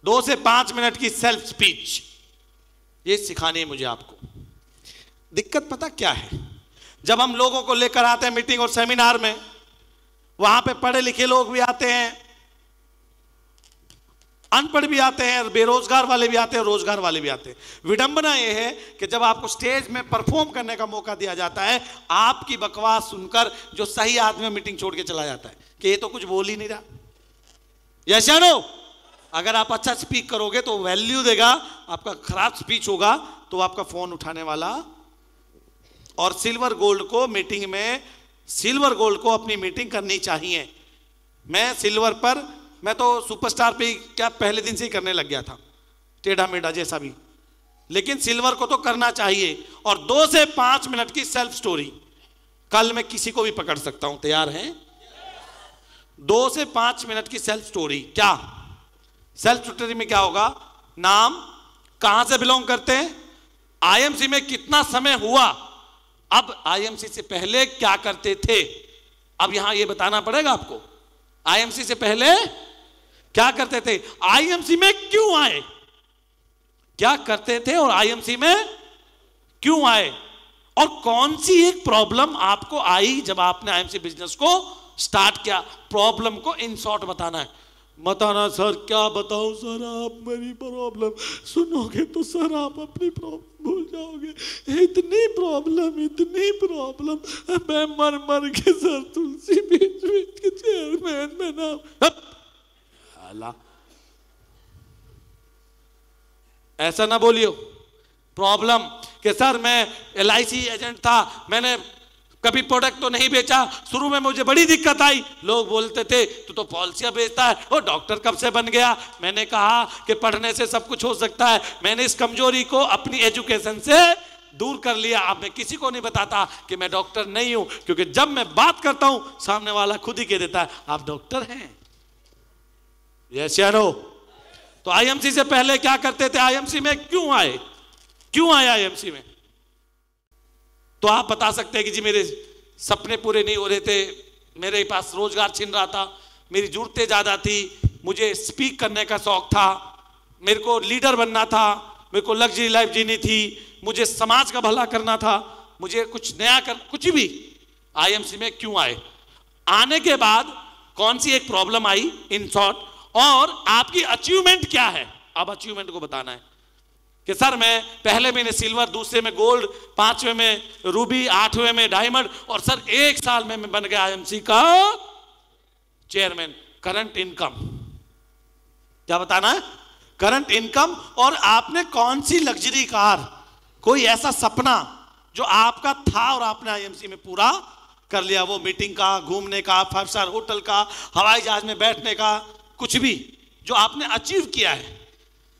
2 से 5 मिनट की self speech, ये सिखानी है मुझे आपको। दिक्कत पता क्या है, जब हम लोगों को लेकर आते हैं मीटिंग और सेमिनार में, वहां पे पढ़े लिखे लोग भी आते हैं, अनपढ़ भी आते हैं, बेरोजगार वाले भी आते हैं, रोजगार वाले भी आते हैं। विडंबना यह है कि जब आपको स्टेज में परफॉर्म करने का मौका दिया जाता है, आपकी बकवास सुनकर जो सही आदमी मीटिंग छोड़ के चला जाता है कि ये तो कुछ बोल ही नहीं रहा। यस या नो? अगर आप अच्छा स्पीक करोगे तो वैल्यू देगा, आपका खराब स्पीच होगा तो आपका फोन उठाने वाला। और सिल्वर गोल्ड को मीटिंग में, सिल्वर गोल्ड को अपनी मीटिंग करनी चाहिए। मैं सिल्वर पर, मैं तो सुपरस्टार पे क्या पहले दिन से ही करने लग गया था, टेढ़ा मेढ़ा जैसा भी, लेकिन सिल्वर को तो करना चाहिए। और 2 से 5 मिनट की सेल्फ स्टोरी, कल मैं किसी को भी पकड़ सकता हूं, तैयार हैं? 2 से 5 मिनट की सेल्फ स्टोरी। क्या सेल्फ स्टोरी में क्या होगा? नाम, कहां से बिलोंग करते हैं, आईएमसी में कितना समय हुआ, अब आईएमसी से पहले क्या करते थे। अब यहां यह बताना पड़ेगा आपको, आईएमसी से पहले क्या करते थे, आईएमसी में क्यों आए, क्या करते थे और आईएमसी में क्यों आए, और कौन सी एक प्रॉब्लम आपको आई जब आपने आईएमसी बिजनेस को स्टार्ट किया। प्रॉब्लम को इन शॉर्ट बताना है। बताना सर, क्या बताऊं सर, आप मेरी प्रॉब्लम सुनोगे तो सर आप अपनी प्रॉब्लम भूल जाओगे। इतनी प्रॉब्लम मैं मर मर के सर तुलसी बीच के चेयरमैन में नाम। ऐसा ना बोलियो। प्रॉब्लम कि सर मैं LIC एजेंट था, मैंने कभी प्रोडक्ट तो नहीं बेचा, शुरू में मुझे बड़ी दिक्कत आई, लोग बोलते थे तू तो पॉलिसियां बेचता है, और डॉक्टर कब से बन गया। मैंने कहा कि पढ़ने से सब कुछ हो सकता है। मैंने इस कमजोरी को अपनी एजुकेशन से दूर कर लिया। अब मैं किसी को नहीं बताता कि मैं डॉक्टर नहीं हूं, क्योंकि जब मैं बात करता हूं सामने वाला खुद ही कह देता है आप डॉक्टर हैं। यस या नो? तो आईएमसी से पहले क्या करते थे, आईएमसी में क्यों आए, क्यों आए आईएमसी में। तो आप बता सकते हैं कि जी मेरे सपने पूरे नहीं हो रहे थे, मेरे पास रोजगार छिन रहा था, मेरी जरूरतें ज्यादा थी, मुझे स्पीक करने का शौक था, मेरे को लीडर बनना था, मेरे को लग्जरी लाइफ जीनी थी, मुझे समाज का भला करना था, मुझे कुछ नया कर, कुछ भी। आईएमसी में क्यों आए, आने के बाद कौन सी एक प्रॉब्लम आई इन शॉर्ट, और आपकी अचीवमेंट क्या है। अब अचीवमेंट को बताना है कि सर मैं पहले महीने सिल्वर, दूसरे में गोल्ड, 5वें में रूबी, 8वें में डायमंड, और सर 1 साल में मैं बन गया आईएमसी का चेयरमैन। करंट इनकम क्या बताना है, करंट इनकम, और आपने कौन सी लग्जरी कार, कोई ऐसा सपना जो आपका था और आपने आईएमसी में पूरा कर लिया। वो मीटिंग का, घूमने का, 5 स्टार होटल का, हवाई जहाज में बैठने का, कुछ भी जो आपने अचीव किया है,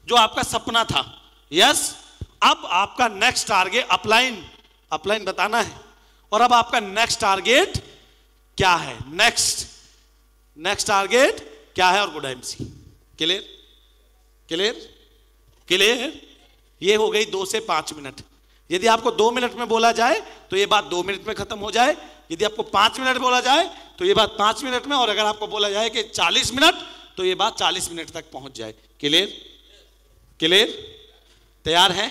जो आपका सपना था। यस, अब आपका नेक्स्ट टारगेट अपलाइन बताना है, और अब आपका नेक्स्ट टारगेट क्या है, नेक्स्ट टारगेट क्या है, और गुड आईएमसी। क्लियर। ये हो गई 2 से 5 मिनट। यदि आपको 2 मिनट में बोला जाए तो ये बात 2 मिनट में खत्म हो जाए, यदि आपको 5 मिनट बोला जाए तो ये बात 5 मिनट में, और अगर आपको बोला जाए कि 40 मिनट तो ये बात 40 मिनट तक पहुंच जाए। क्लियर? तैयार है?